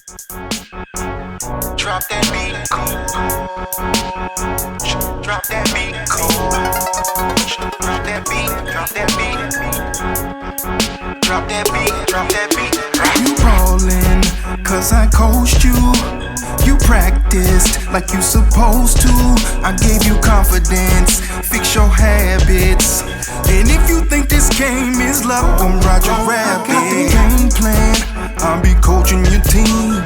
Drop that beat, coach. Drop that beat, coach. Drop that beat, drop that beat. Drop that beat, drop that beat. You ballin', cause I coached you. You practiced like you supposed to. I gave you confidence, fix your habits. And if you think this game is luck, I'm Roger Rabbit. Got the game plan, I'll be coaching your team,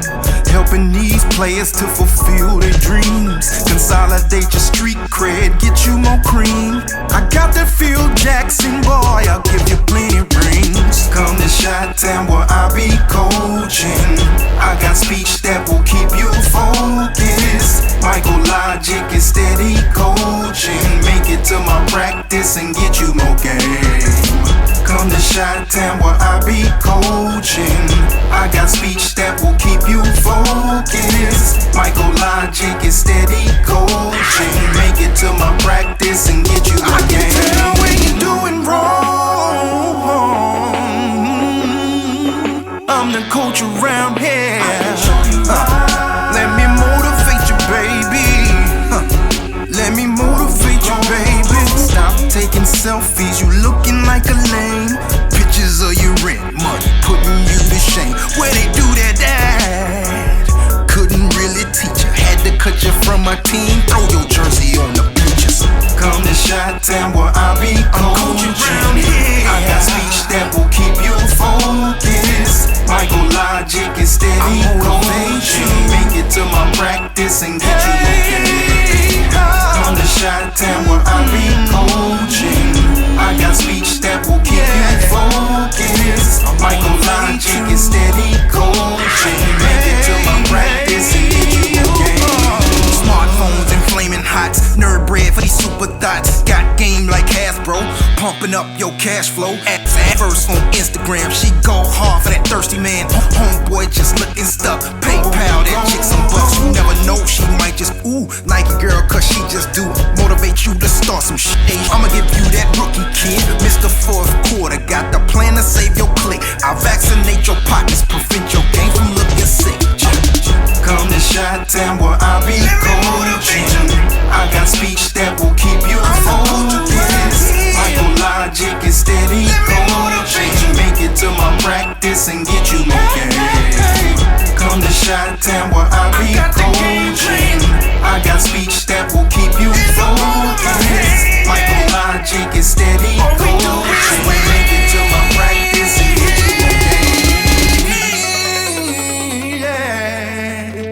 helping these players to fulfill their dreams. Consolidate your street cred, get you more cream. I got that Phil Jackson, boy, I'll give you plenty rings. Come to Chi-Town where I'll be coaching. I got speech that will keep you focused. Michael Logic is steady coaching. Make it to my practice and get you more game. Come to Chi-Town where I be coaching. I got speech that will keep you focused. Michael Logic is steady coaching. Make it to my practice and get you more game. I can tell when you're doing wrong. I'm the coach around here. Let me motivate you, baby. Let me motivate you, baby. Stop taking selfies, you looking like a lame. Pictures of your rent money, putting you to shame. Where they do that at? Couldn't really teach you, had to cut you from my team. Throw your jersey on the bleachers. Come to Chi-Town where I be coaching around here. I got speech that will keep you focused. Michael Logic is steady coaching. Make it to my practice and get you okay. Come to Chi-Town where I be coaching. I got speech that will keep you focused. Michael Logic is steady coaching. Make it to my practice and get you okay. Smartphones and flaming hots, nerd bread for these super thoughts. Got game like Hasbro, pumping up your cash flow. First on Instagram, she go hard for that thirsty man. Homeboy just looking stuck. PayPal that chick some bucks. You never know, she might just Nike girl, cause she just do motivate you to start some shit. I'ma give you that rookie kid, Mr. Fourth Quarter. Got the plan to save your click. I'll vaccinate your pockets, prevent your game from looking sick. Come to Chi-Town where I be coaching. I got speech that will keep you focused. Michael Logic is steady coaching. Make it to my practice and get you more game. Come to Chi-Town where I be coaching. I got speech that will keep you focused. Michael Logic is steady coaching. Make it to my practice and get you more game.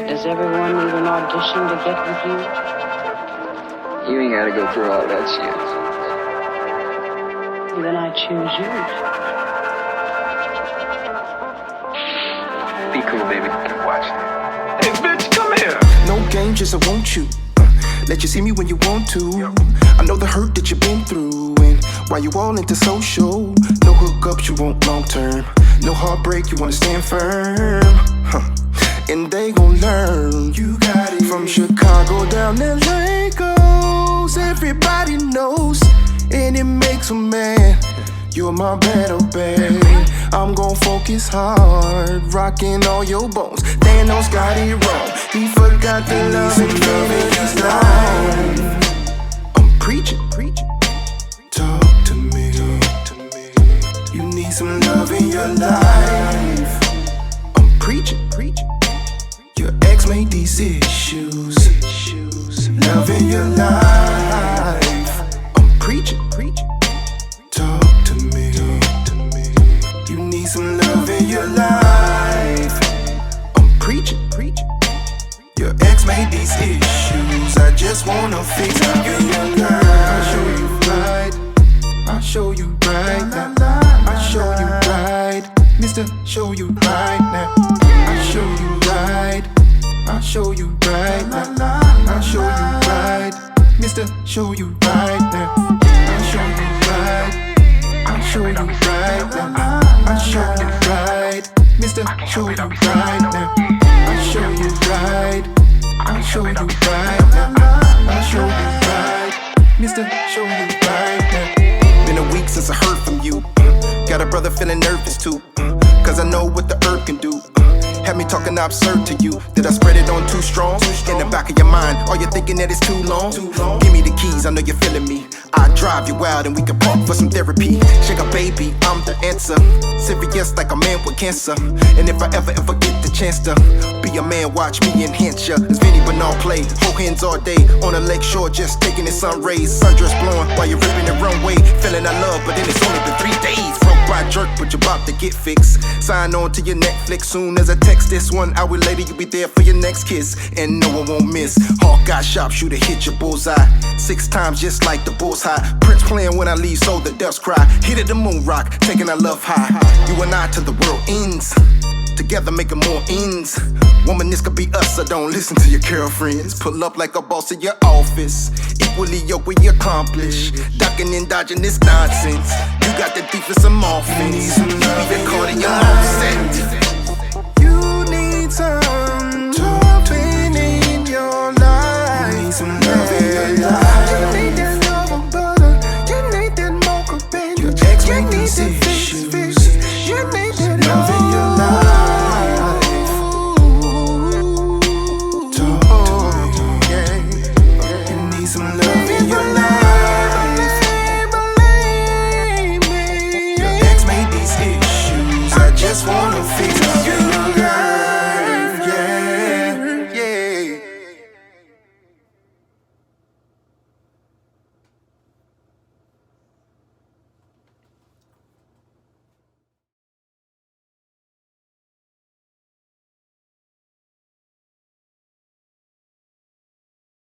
Does everyone need an audition to get with you? You ain't gotta go through all that shit. Then I choose you. Be cool, baby. Keep watching. Hey, bitch, come here. No games, just I want you. Let you see me when you want to. I know the hurt that you've been through. And while you all into social, no hookups, you want long term. No heartbreak, you wanna stand firm. And they gon' learn. You got it. From Chicago down to Lagos, everybody knows. And it makes a man. You're my battle, babe. I'm gon' focus hard, rocking all your bones. Thanos got it wrong. He forgot the love and in his life. I'm preaching. Talk to me. You need some love in your life. I'm preaching. Your ex made these issues. Love in your life. I'm preaching. Talk to me. You need some love in your life. I'm preaching. Your ex made these issues. I just wanna fix you in your life. I'll show you right now. I'll show you right. Mister, show you right now. I'll show you right. I'll show you right now. I'll show you right. Mister, show you right now. I'll show you right. I'll show you right now. I'll show you right. Mister, show you right now. I'll show you right. I'll show you right now. I'll show you right. Mister, show you right now. Been a week since I heard from you. Got a brother feeling nervous too. Cause I know what the earth can do. Had me talking absurd to you? Did I spread it on too strong? In the back of your mind, are you thinking that it's too long? Give me the keys, I know you're feeling me. I drive you wild and we can park for some therapy. Shake a baby, I'm the answer. Serious like a man with cancer. And if I ever get the chance to be a man, watch me enhance ya. It's Vinny Bernal play, hold hands all day on a lake shore, just taking in sun rays. Sundress blowing while you're ripping the runway. Feeling I love, but then it's only been 3 days. Broke by jerk, but you're about to get fixed. Sign on to your Netflix soon as I text this 1 hour later. You'll be there for your next kiss, and no one won't miss. Hawkeye sharpshooter hit your bullseye 6 times just like the bull's high. Prince playing when I leave, so the deaths cry. Hit it the moon rock, taking our love high. You and I till the world ends. Together making more ends. Woman, this could be us, so don't listen to your girlfriends. Pull up like a boss in your office. Equally yoked we accomplish. Ducking and dodging this nonsense. You got the thief with some offense. You be the caught in your own set.